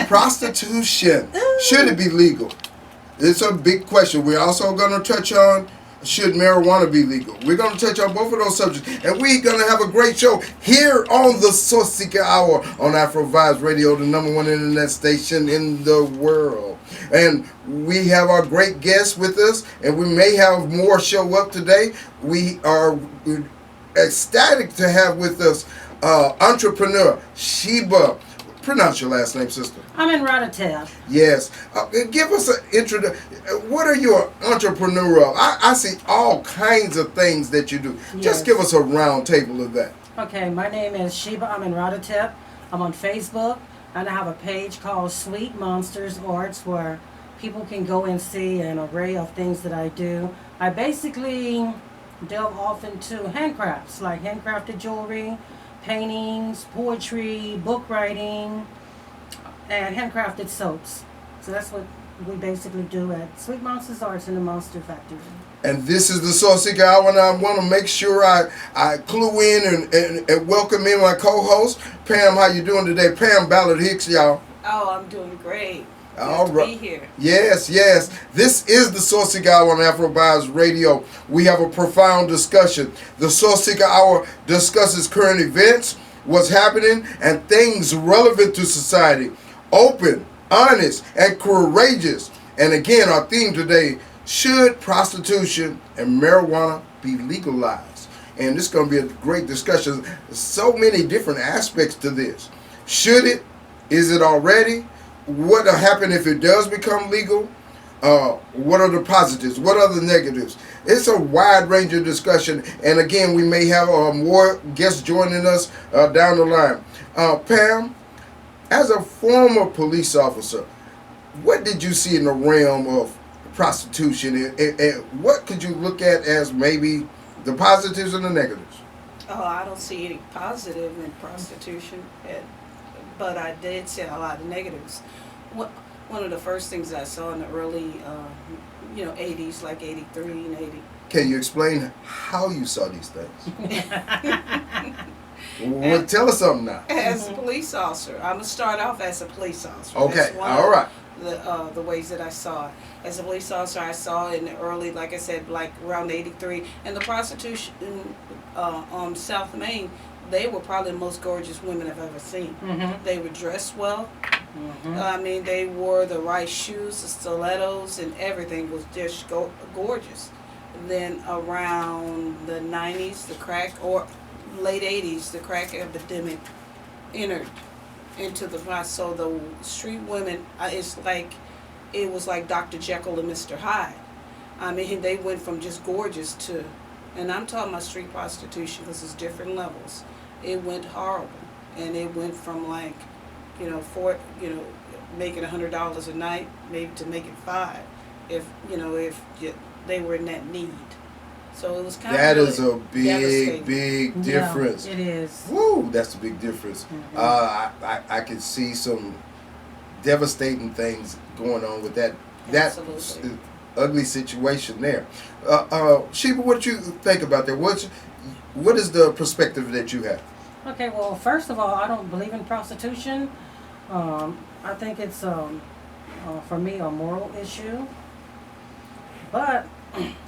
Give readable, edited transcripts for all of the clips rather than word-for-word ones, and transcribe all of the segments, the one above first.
Prostitution, should it be legal? It's a big question. We're also going to touch on, should marijuana be legal? We're going to touch on both of those subjects. And we're going to have a great show here on the Source Seeker Hour on Afro Vibes Radio, the #1 internet station in the world. And we have our great guests with us, and we may have more show up today. We are ecstatic to have with us entrepreneur Sheba. Pronounce your last name, sister. I'm in Rotterdam. Yes. Give us an introduction. What are you an entrepreneur of? I see all kinds of things that you do. Yes. Just give us a round table of that. Okay, my name is Sheba. I'm in Rotterdam. I'm on Facebook, and I have a page called Sweet Monsters Arts where people can go and see an array of things that I do. I basically delve off into handcrafts, like handcrafted jewelry, paintings, poetry, book writing, and handcrafted soaps. So that's what we basically do at Sweet Monsters Arts in the Monster Factory. And this is the Source Seeker Hour, and I want to make sure I clue in and welcome in my co-host, Pam. How you doing today? Pam Ballard Hicks, y'all. Oh, I'm doing great. All Good right. to be here. Yes, yes. This is the Source Seeker Hour on Afro Vibes Radio. We have a profound discussion. The Source Seeker Hour discusses current events, what's happening, and things relevant to society. Open, honest, and courageous. And again, our theme today, should prostitution and marijuana be legalized? And this is going to be a great discussion. There's so many different aspects to this. Should it? Is it already? What will happen if it does become legal? What are the positives? What are the negatives? It's a wide range of discussion. And again, we may have more guests joining us down the line. Pam, as a former police officer, what did you see in the realm of prostitution? And what could you look at as maybe the positives and the negatives? Oh, I don't see any positive in prostitution, but I did see a lot of negatives. One of the first things I saw in the early, 80s, like 83 and 80. Can you explain how you saw these things? Well, tell us something now. As a police officer, I'm gonna start off as a police officer. Okay, That's one all right. of the ways that I saw it. As a police officer, I saw it in the early, like I said, like around 83. And the prostitution on South Main, they were probably the most gorgeous women I've ever seen. Mm-hmm. They were dressed well. Mm-hmm. I mean, they wore the right shoes, the stilettos, and everything was just gorgeous. Then around the 90s, the crack, or late 80s, the crack epidemic entered into the process. So the street women, it was like Dr. Jekyll and Mr. Hyde. I mean, they went from just gorgeous to, and I'm talking about street prostitution because it's different levels. It went horrible, and it went from making $100 a night, maybe to making $5, if they were in that need. So it was kind That of is a big difference. Yeah, it is. Woo, that's a big difference. Mm-hmm. I could see some devastating things going on with that Absolutely. ugly situation there. Sheba, what you think about that? What is the perspective that you have? Okay, well, first of all, I don't believe in prostitution. I think it's, for me, a moral issue. But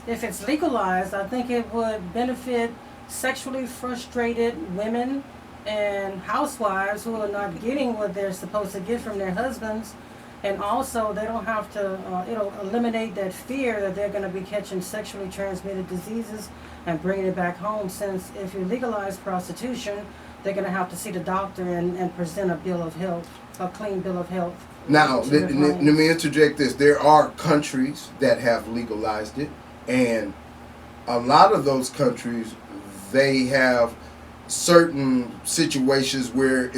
if it's legalized, I think it would benefit sexually frustrated women and housewives who are not getting what they're supposed to get from their husbands. And also, they don't have to, it'll eliminate that fear that they're going to be catching sexually transmitted diseases and bringing it back home, since if you legalize prostitution, they're going to have to see the doctor and present a bill of health, a clean bill of health. Now, let me interject this. There are countries that have legalized it, and a lot of those countries, they have certain situations where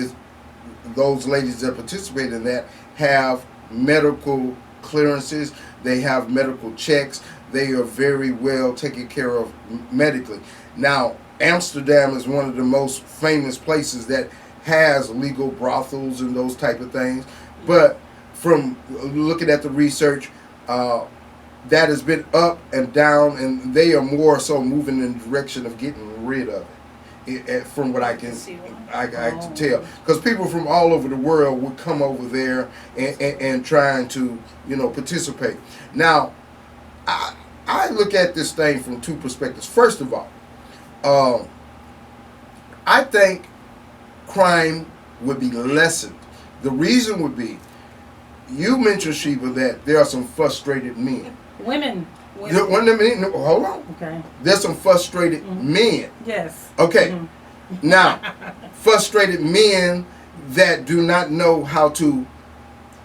those ladies that participate in that have medical clearances, they have medical checks, they are very well taken care of medically. Now, Amsterdam is one of the most famous places that has legal brothels and those type of things. But from looking at the research, that has been up and down, and they are more so moving in the direction of getting rid of it. from what I can see why. I can tell, because people from all over the world would come over there and trying to participate. Now, I look at this thing from two perspectives. First of all, I think crime would be lessened. The reason would be, you mentioned, Sheba, that there are some frustrated men. Women. Hold on. Okay. There's some frustrated men. Yes. Okay. Now, frustrated men that do not know how to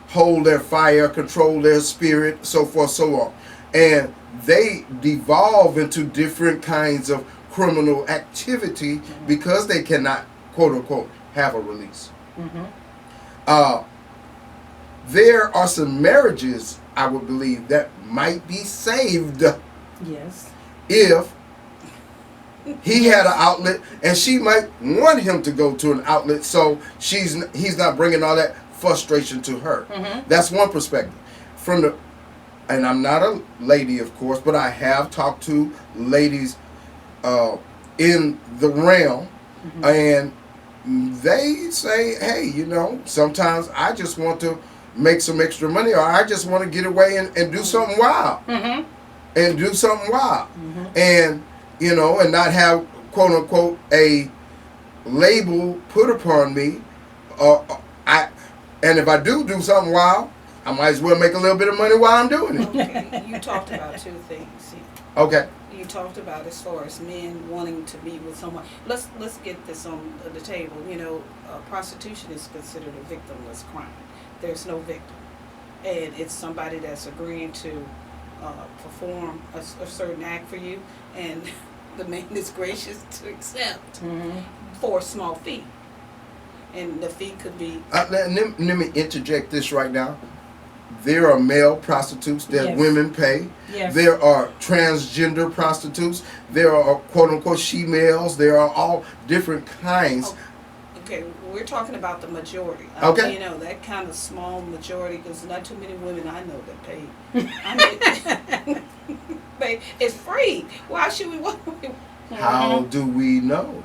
hold their fire, control their spirit, so forth, so on. And they devolve into different kinds of criminal activity because they cannot, quote unquote, have a release. There are some marriages, I would believe, that might be saved. Yes. If he had an outlet, and she might want him to go to an outlet, so he's not bringing all that frustration to her. That's one perspective. And I'm not a lady, of course, but I have talked to ladies in the realm, and they say, hey, sometimes I just want to make some extra money, or I just want to get away and do something wild. And do something wild. And, and not have, quote unquote, a label put upon me. And if I do something wild, I might as well make a little bit of money while I'm doing it. Okay, you talked about two things. Okay. You talked about as far as men wanting to be with someone. Let's get this on the table. Prostitution is considered a victimless crime. There's no victim, and it's somebody that's agreeing to perform a certain act for you, and the man is gracious to accept for a small fee, and the fee could be. Let me interject this right now. There are male prostitutes that women pay. Yes. There are transgender prostitutes. There are quote unquote she-males. There are all different kinds. Okay, we're talking about the majority. Okay. That kind of small majority, because not too many women I know that pay. It's free. Why should we want? How do we know?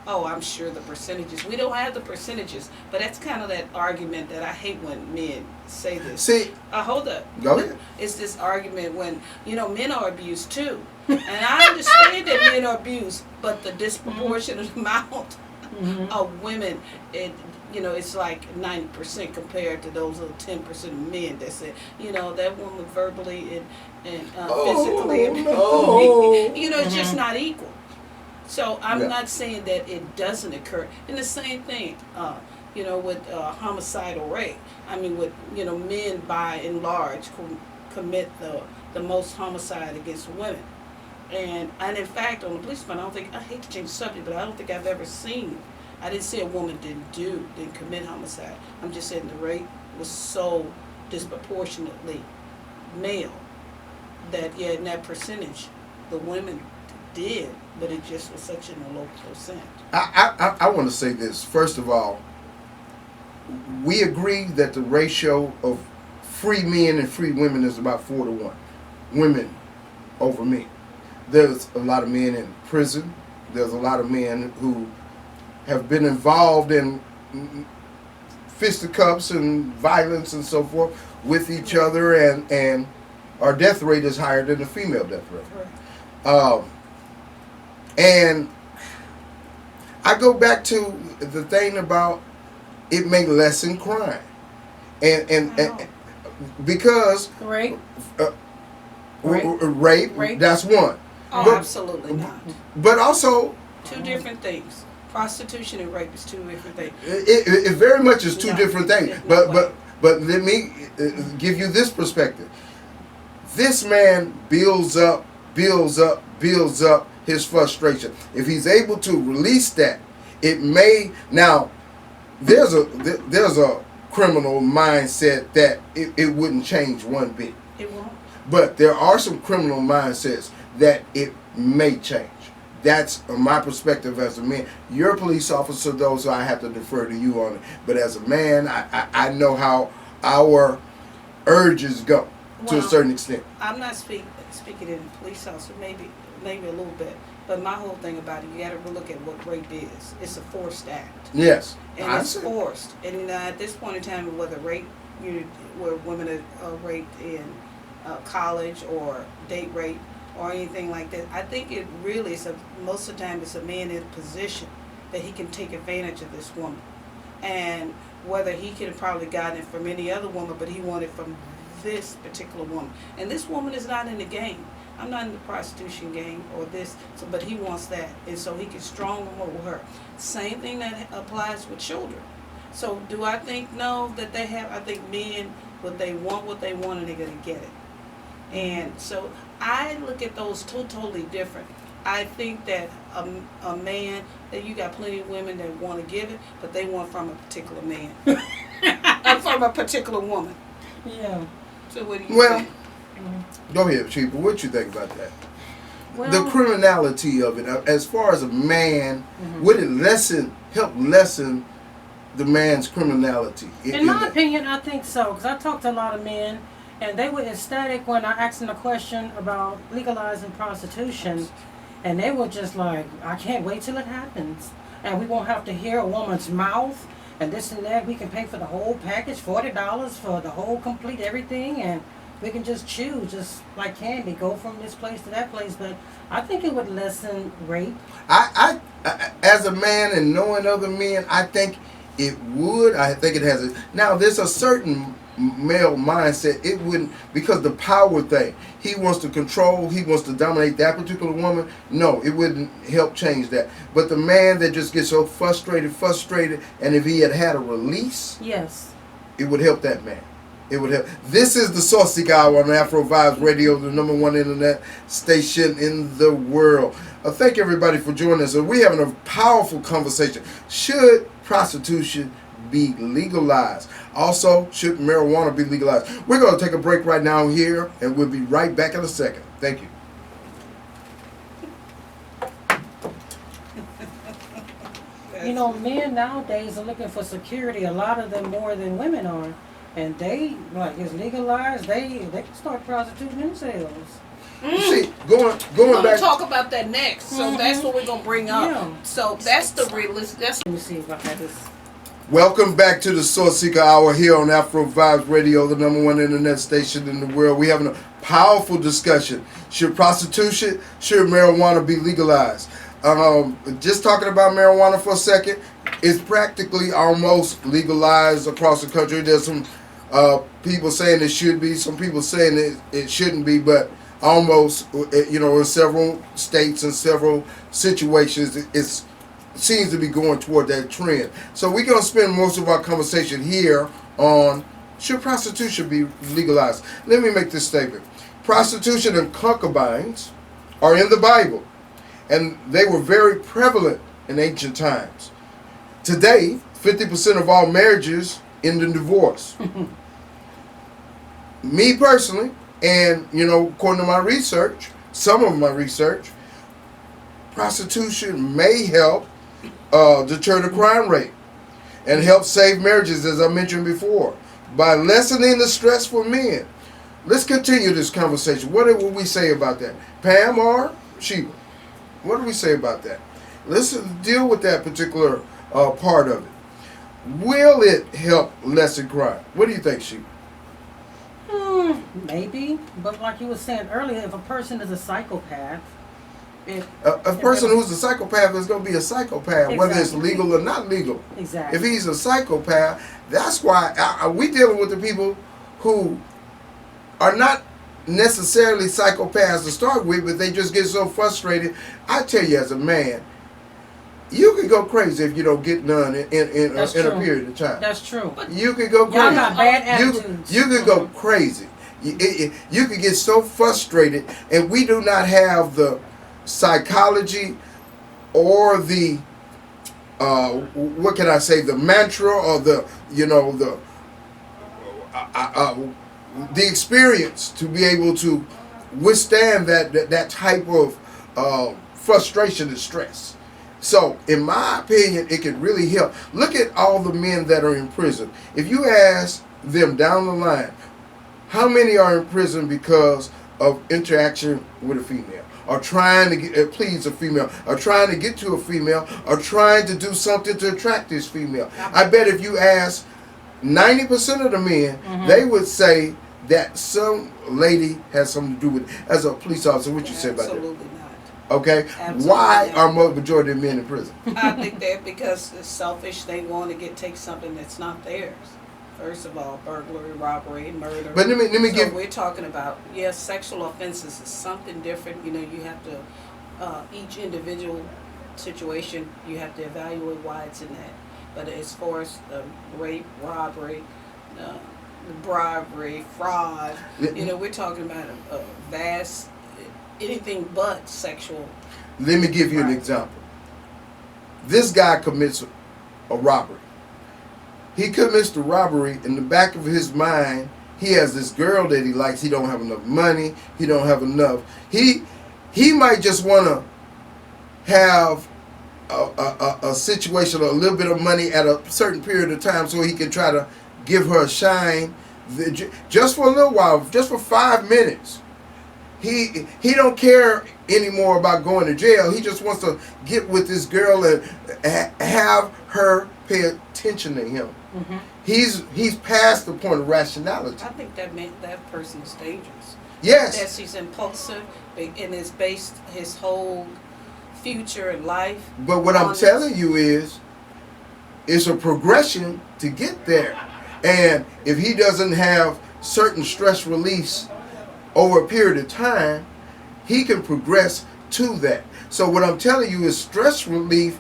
Oh, I'm sure the percentages. We don't have the percentages, but that's kind of that argument that I hate when men say this. See, hold up. Go ahead. It's this argument when, men are abused too. And I understand that men are abused, but the disproportionate amount of women, it's like 90% compared to those little 10% of men that say, that woman verbally and physically abused me. It's just not equal. So I'm not saying that it doesn't occur. And the same thing, with homicidal rape. I mean, with men by and large commit the most homicide against women. And in fact, on the police front, I hate to change the subject, but I don't think I've ever seen. I didn't say a woman didn't commit homicide. I'm just saying the rape was so disproportionately male that in that percentage, the women did, but it just was such a low percent. I want to say this. First of all, we agree that the ratio of free men and free women is about 4-1. Women over men. There's a lot of men in prison. There's a lot of men who have been involved in fisticuffs and violence and so forth with each other, and our death rate is higher than the female death rate. And I go back to the thing about it may lessen crime, and because rape, rape, that's one. Oh, absolutely not. But also, two different things. Prostitution and rape is two different things. It very much is two different things. But let me give you this perspective. This man builds up his frustration. If he's able to release that, it may now. There's a criminal mindset that it wouldn't change one bit. It won't. But there are some criminal mindsets that it may change. That's my perspective as a man. You're a police officer, though, so I have to defer to you on it. But as a man, I know how our urges go to a certain extent. I'm not speaking in police officer, maybe a little bit. But my whole thing about it, you got to look at what rape is. It's a forced act, Yes. and it's forced. And at this point in time, whether rape, where women are raped in college or date rape or anything like that, I think it really is most of the time it's a man in a position that he can take advantage of this woman, and whether he could have probably gotten it from any other woman, but he wanted from this particular woman. And this woman is not in the game. I'm not in the prostitution game or this, so, but he wants that, and so he can strong with her. Same thing that applies with children. So do I think no that they have? I think men, what they want, and they're gonna get it. And so I look at those two totally different. I think that a man, that you got plenty of women that want to give it, but they want from a particular man, from a particular woman. Yeah. So what do you think? Go ahead, Chief. What you think about that? Well, The criminality of it, as far as a man, would it help lessen the man's criminality? in my opinion, I think so. Because I talked to a lot of men, and they were ecstatic when I asked them a question about legalizing prostitution. And they were just like, I can't wait till it happens. And we won't have to hear a woman's mouth and this and that. We can pay for the whole package, $40 for the whole complete everything. And we can just choose, just like candy, go from this place to that place. But I think it would lessen rape. I as a man and knowing other men, I think it would. I think it has now there's a certain male mindset. It wouldn't, because the power thing. He wants to control, he wants to dominate that particular woman. No, it wouldn't help change that. But the man that just gets so frustrated, and if he had a release, Yes. it would help that man. It would help. This is the Saucy Hour on Afro Vibes Radio, the #1 internet station in the world. Thank you everybody for joining us. We're having a powerful conversation. Should prostitution be legalized? Also, should marijuana be legalized? We're going to take a break right now here, and we'll be right back in a second. Thank you. You know, men nowadays are looking for security, a lot of them more than women are. And they, like, it's legalized, they can start prostituting themselves. See, We're going gonna back. talk about that next. So that's what we're gonna bring up. Yeah. So that's the realist. That's Let me see if I have this. Welcome back to the Source Seeker Hour here on Afro Vibes Radio, the #1 internet station in the world. We're having a powerful discussion. Should marijuana be legalized? Just talking about marijuana for a second, it's practically almost legalized across the country. There's some people saying it should be, some people saying it shouldn't be, but almost, in several states and several situations, it seems to be going toward that trend. So we're going to spend most of our conversation here on, should prostitution be legalized? Let me make this statement. Prostitution and concubines are in the Bible, and they were very prevalent in ancient times. Today, 50% of all marriages end in divorce. Me personally, and according to my research, some of my research, prostitution may help deter the crime rate and help save marriages, as I mentioned before, by lessening the stress for men. Let's continue this conversation. What would we say about that? Pam or Sheba? What do we say about that? Let's deal with that particular part of it. Will it help lessen crime? What do you think, Sheba? Maybe, but like you were saying earlier, if a person is a psychopath, A person who's a psychopath is going to be a psychopath, whether it's Exactly. legal or not legal. Exactly. If he's a psychopath, that's why we dealing with the people who are not necessarily psychopaths to start with, but they just get so frustrated. I tell you, as a man, you can go crazy if you don't get none in a period of time. That's true. You can go crazy. Y'all got bad attitudes. You can go crazy. You can get so frustrated, and we do not have the psychology or the what can I say, the mantra or the experience to be able to withstand that type of frustration and stress. So, in my opinion, it can really help. Look at all the men that are in prison. If you ask them down the line, how many are in prison because of interaction with a female? or trying to please a female, or trying to get to a female, or trying to do something to attract this female. I bet if you ask 90% of the men, they would say that some lady has something to do with it. As a police officer, what you say about that? Absolutely not. Okay, Absolutely why not. are majority of men in prison? I think that because it's selfish, they want to take something that's not theirs. First of all, burglary, robbery, murder. But let me so give. we're talking about, yes, sexual offenses is something different. You know, you have to, each individual situation, you have to evaluate why it's in that. But as far as rape, robbery, bribery, fraud, you know, we're talking about a vast, anything but sexual. Let me give you an example. This guy commits a robbery. He commits the robbery. In the back of his mind, he has this girl that he likes. He don't have enough money. He don't have enough. He might just want to have a situation, a little bit of money at a certain period of time, so he can try to give her a shine, just for a little while, just for 5 minutes. He don't care anymore about going to jail. He just wants to get with this girl and have her pay attention to him. Mm-hmm. He's past the point of rationality. I think that person is dangerous. Yes. That he's impulsive and is based his whole future and life. But what I'm telling you is, it's a progression to get there. And if he doesn't have certain stress release over a period of time, he can progress to that. So what I'm telling you is stress relief,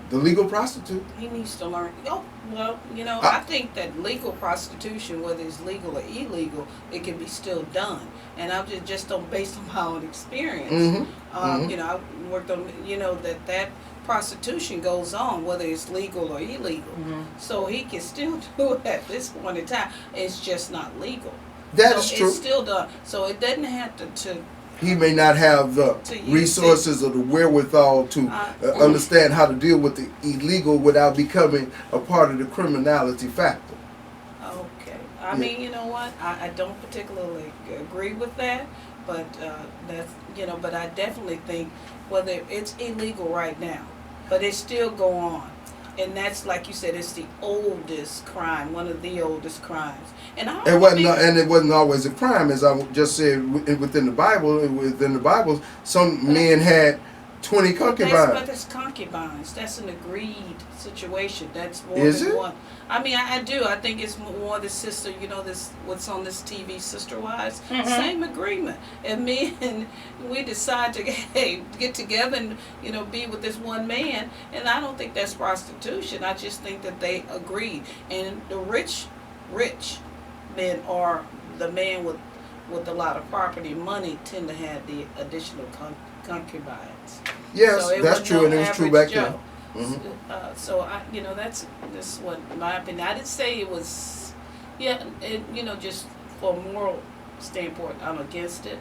the legal prostitute. He needs to learn. Oh, well, you know, I think that legal prostitution, whether it's legal or illegal, it can be still done. And I'm just based on my own experience. You know, I worked on, you know, that prostitution goes on, whether it's legal or illegal. So he can still do it at this point in time. It's just not legal. That is true. It's still done. So it doesn't have to he may not have the resources or the wherewithal to understand how to deal with the illegal without becoming a part of the criminality factor. Okay. I mean, you know what? I don't particularly agree with that, but that's, you know, but I definitely think whether it's illegal right now, but it still go on. And that's, like you said, it's the oldest crime, one of the oldest crimes. And it wasn't always a crime, as I just said. Within the Bible, some men had 20 concubines. But that's concubines. That's an agreed situation. That's more Is than it? one. I mean, I do. I think it's more the sister. You know, this what's on this TV, Sister Wives. Same agreement. And me and we decide to get together and, you know, be with this one man. And I don't think that's prostitution. I just think that they agreed. And the rich men, or the man with a lot of property and money, tend to have the additional concubines. Yes, so that's true, and it was true back then. So I, you know, that's what my opinion. I didn't say it was, you know, just for a moral standpoint, I'm against it,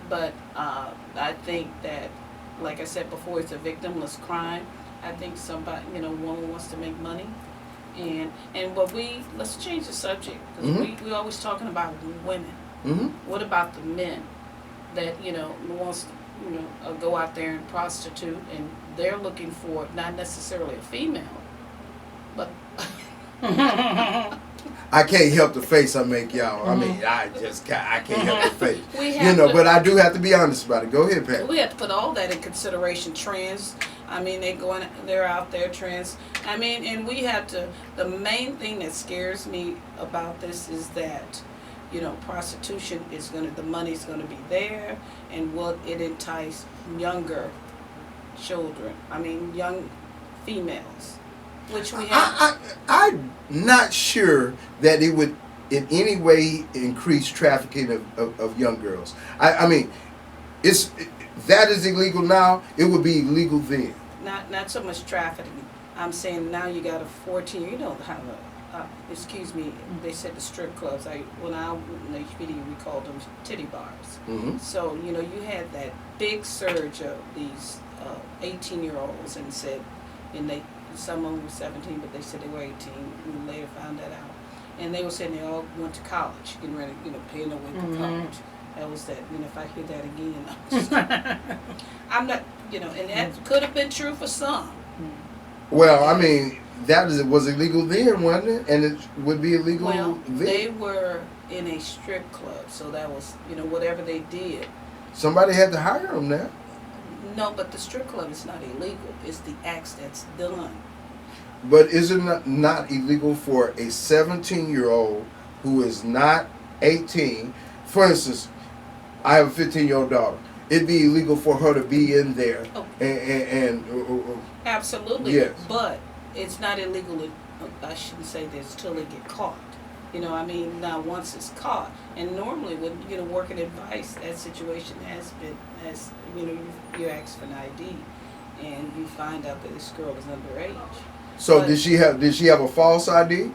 but I think that, like I said before, it's a victimless crime. I think somebody, you know, woman wants to make money, and let's change the subject, because we always talking about women. What about the men that, you know, wants to, you know, go out there and prostitute, and they're looking for not necessarily a female, but I can't help the face I make, y'all. I mean, I can't help the face. But I do have to be honest about it. Go ahead, Pat. We have to put all that in consideration. Trans, I mean, they're out there, trans. I mean, and we have to, the main thing that scares me about this is that, you know, prostitution is the money's gonna be there, and will it entice younger children? I mean, young females, which we have. I'm not sure that it would in any way increase trafficking of young girls. I mean, that is illegal now. It would be illegal then. Not so much trafficking. I'm saying now you got a 14. You know how the. Excuse me, they said the strip clubs. When I in HPD, we called them titty bars. So, you know, you had that big surge of these 18-year-olds, and some of them were 17, but they said they were 18. We later found that out. And they were saying they all went to college, getting ready, you know, paying their way to college. That was that. If I hear that again, I'm not. And that could have been true for some. Well, I mean, was illegal then, wasn't it? And it would be illegal Well, then. they were in a strip club, so that was, whatever they did. Somebody had to hire them now. No, but the strip club is not illegal. It's the acts that's done. But is it not illegal for a 17-year-old who is not 18? For instance, I have a 15-year-old daughter. It'd be illegal for her to be in there. Oh. And Absolutely. Yes. But it's not illegal. I shouldn't say this till they get caught. Now once it's caught, and normally when working advice, that situation has you ask for an ID, and you find out that this girl is underage. so But- did she have a false ID?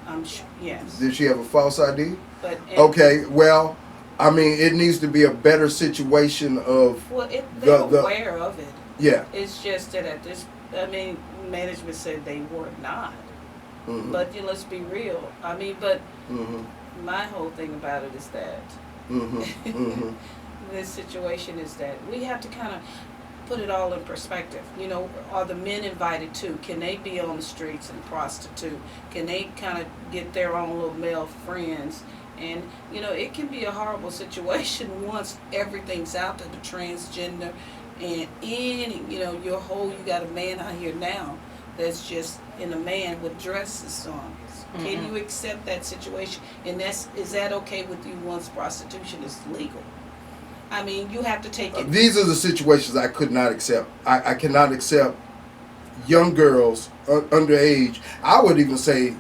I'm sure, yes. Did she have a false ID? But Okay, well, I mean, it needs to be a better situation of well, they're the aware of it. yeah. It's just that at this, management said they were not. Mm-hmm. But let's be real. Mm-hmm. My whole thing about it is that Mm-hmm. Mm-hmm. this situation is that we have to kind of put it all in perspective. Are the men invited too? Can they be on the streets and prostitute? Can they kind of get their own little male friends? And it can be a horrible situation once everything's out there, the transgender and any, you got a man out here now that's just in a man with dresses on. Mm-hmm. Can you accept that situation? And is that okay with you once prostitution is legal? You have to take it. These are the situations I could not accept. I cannot accept young girls underage. I would even say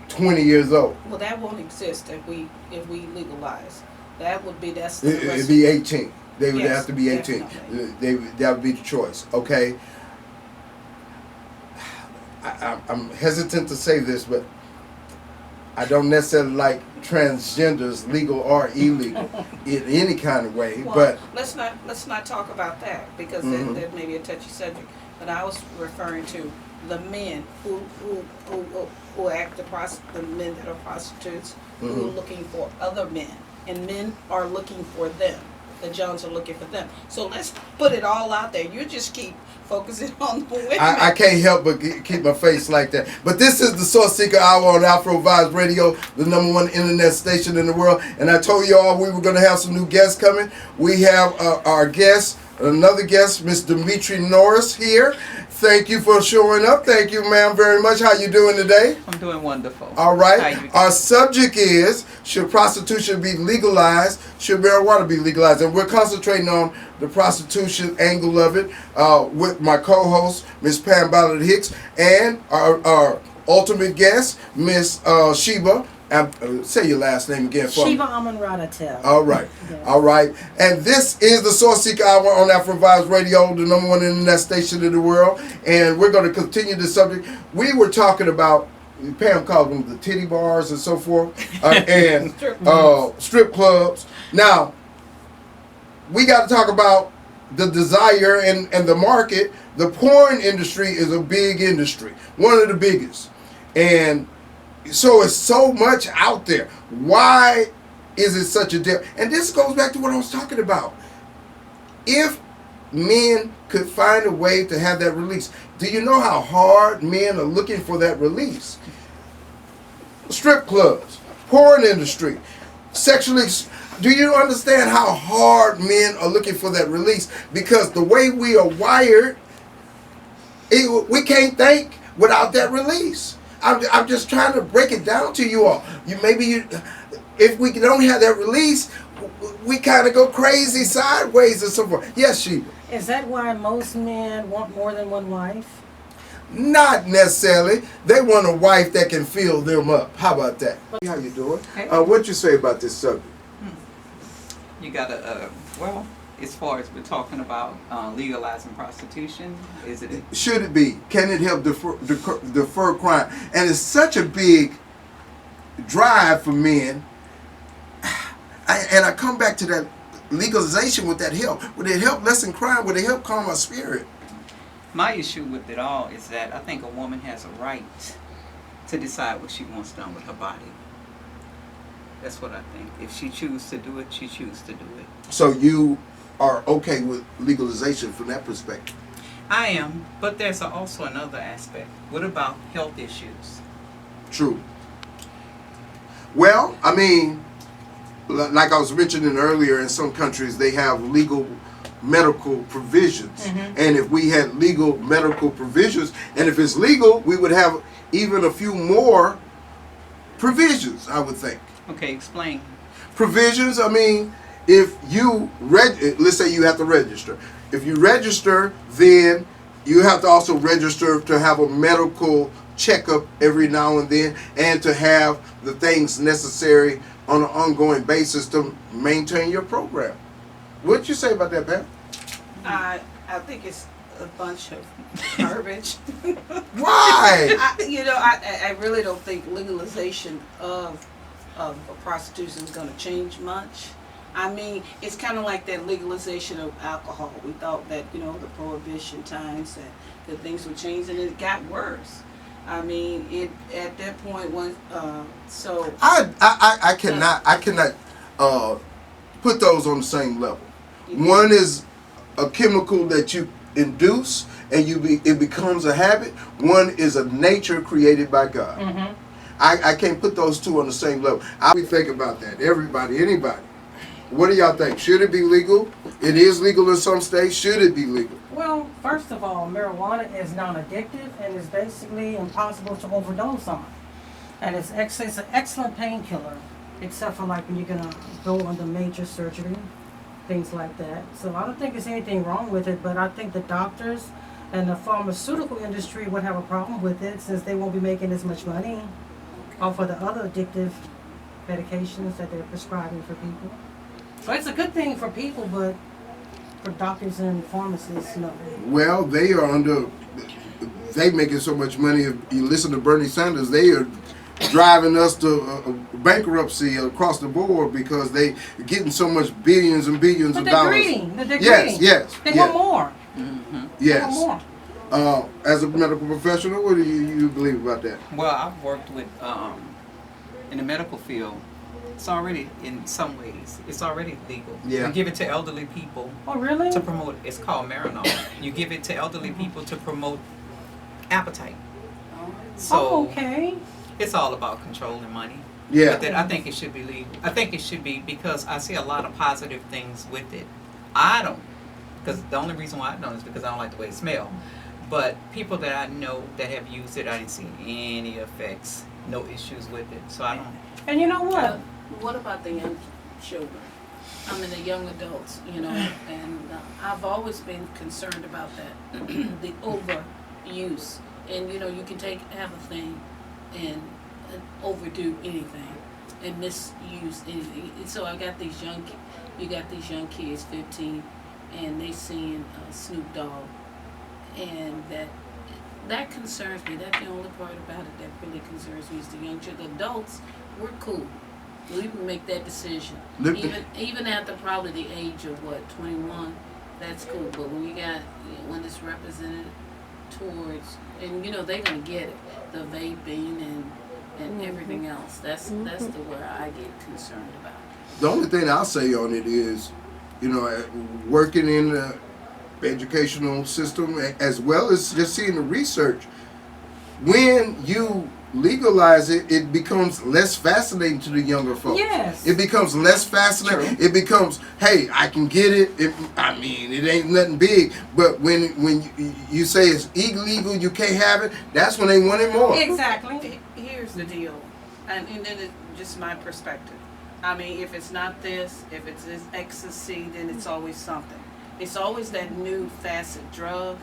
20 years old. Well, that won't exist if we legalize. That's It'd be 18. They would Yes, have to be 18. definitely. That would be the choice. Okay. I'm hesitant to say this, but I don't necessarily like transgenders, legal or illegal, in any kind of way. Well, but let's not talk about that because Mhm. that may be a touchy subject. But I was referring to the men who act the men that are prostitutes who are Mhm. looking for other men, and men are looking for them. The Johns are looking for them. So let's put it all out there. You just keep focusing on the women. I can't help but keep my face like that. But this is the Source Seeker Hour on Afro Vibes Radio, the #1 internet station in the world. And I told you all we were going to have some new guests coming. We have our guest, another guest, Miss Dimitri Norris here. Thank you for showing up. Thank you, ma'am, very much. How you doing today? I'm doing wonderful. All How right. you Our subject is, should prostitution be legalized? Should marijuana be legalized? And we're concentrating on the prostitution angle of it with my co-host, Miss Pam Ballard Hicks, and our ultimate guest, Miss Sheba. Say your last name again for me. Sheba Amun-Radatel. All right. Yes. All right. And this is the Source Seeker Hour on Afro Vibes Radio, the #1 internet station in the world. And we're going to continue the subject. We were talking about, Pam called them the titty bars and so forth, and strip clubs. Now, we got to talk about the desire and the market. The porn industry is a big industry, one of the biggest. And so it's so much out there. Why is it such a deal? And this goes back to what I was talking about. If men could find a way to have that release, do you know how hard men are looking for that release? Strip clubs, porn industry, sexually. Do you understand how hard men are looking for that release? Because the way we are wired, we can't think without that release. I'm just trying to break it down to you all. If we don't have that release, we kind of go crazy sideways and so forth. Yes, Sheba. Is that why most men want more than one wife? Not necessarily. They want a wife that can fill them up. How about that? How you doing? Hey. What you say about this subject? You gotta, well, as far as we're talking about legalizing prostitution, is it? Should it be? Can it help defer crime? And it's such a big drive for men. And I come back to that legalization. Would that help? Would it help lessen crime? Would it help calm our spirit? My issue with it all is that I think a woman has a right to decide what she wants done with her body. That's what I think. If she chooses to do it, she chooses to do it. So you are okay with legalization from that perspective? I am, but there's also another aspect. What about health issues? True. Well, I mean, like I was mentioning earlier, in some countries they have legal medical provisions. And if we had legal medical provisions, and if it's legal, we would have even a few more provisions, I would think. Okay, explain. Provisions, I mean, if you let's say you have to register. If you register, then you have to also register to have a medical checkup every now and then, and to have the things necessary on an ongoing basis to maintain your program. What'd you say about that, Pam? I think it's a bunch of garbage. Why? I really don't think legalization of prostitution is going to change much. I mean, it's kind of like that legalization of alcohol. We thought that, the prohibition times that things would change, and it got worse. I mean, at that point, so I cannot put those on the same level. One is a chemical that you induce and it becomes a habit. One is a nature created by God. I can't put those two on the same level. We think about that. Everybody, anybody. What do y'all think? Should it be legal? It is legal in some states. Should it be legal? Well, first of all, marijuana is non-addictive and is basically impossible to overdose on. And it's an excellent painkiller, except for like when you're going to go under major surgery, things like that. So I don't think there's anything wrong with it, but I think the doctors and the pharmaceutical industry would have a problem with it since they won't be making as much money off of the other addictive medications that they're prescribing for people. So it's a good thing for people, but for doctors and pharmacists, no. Well, they making so much money. If you listen to Bernie Sanders, they are driving us to bankruptcy across the board because they getting so much billions and billions of dollars. But they're greedy. Yes. They want more. Yes. They want more. As a medical professional, what do you believe about that? Well, I've worked with in the medical field. It's already, in some ways, it's already legal. Yeah. You give it to elderly people Oh, really? to promote, it's called Marinol. You give it to elderly people to promote appetite. So Oh, okay. it's all about controlling money. Yeah. But I think it should be legal. I think it should be because I see a lot of positive things with it. I don't, because the only reason why I don't is because I don't like the way it smells. But people that I know that have used it, I didn't see any effects, no issues with it. So I don't. And you know what? what about the young children? I mean, the young adults, and I've always been concerned about that, the overuse. And, you can have a thing and overdo anything and misuse anything. And so you got these young kids, 15, and they seeing Snoop Dogg, and that concerns me. That's the only part about it that really concerns me is the young children. Adults, we're cool. We can make that decision. Even after probably the age of 21, that's cool. But when when it's represented towards, and they're gonna get it, the vaping and everything else. That's the where I get concerned about. The only thing I'll say on it is, working in the educational system as well as just seeing the research. When you legalize it, it becomes less fascinating to the younger folks. Yes. It becomes less fascinating. True. It becomes, hey, I can get it. It ain't nothing big. But when you say it's illegal, you can't have it, that's when they want it more. Exactly. Here's the deal, and then it's just my perspective. I mean, if it's not this, if it's this ecstasy, then it's always something. It's always that new facet drug,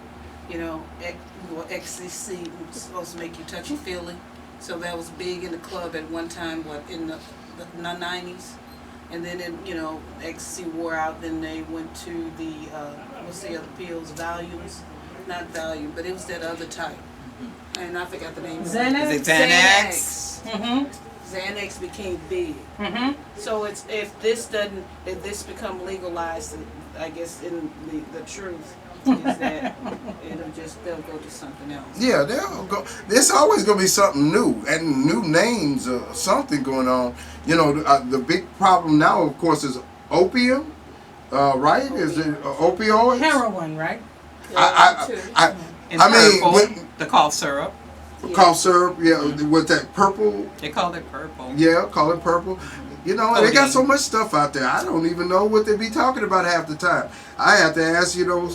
ecstasy was supposed to make you touchy-feely. So that was big in the club at one time, in the 90s. And then, ecstasy wore out, then they went to the, what's the other pills, Valiums? Not Valium, but it was that other type. And I forgot the name. Xanax? Is it Xanax? Xanax became big. So if this become legalized, I guess in the truth, is that they'll go to something else. Yeah, they'll go. There's always going to be something new and new names or something going on. You know, the big problem now, of course, is opium. Right? Is it opioids? Heroin, right? I And mean, purple, the cough syrup. cough syrup. Yeah, with that purple. They call it purple. Yeah, call it purple. You know, and they got so Codeine. much stuff out there. I don't even know what they be talking about half the time. I have to ask, you know,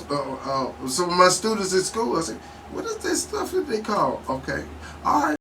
some of my students at school. I say, what is this stuff that they call? Okay, all right.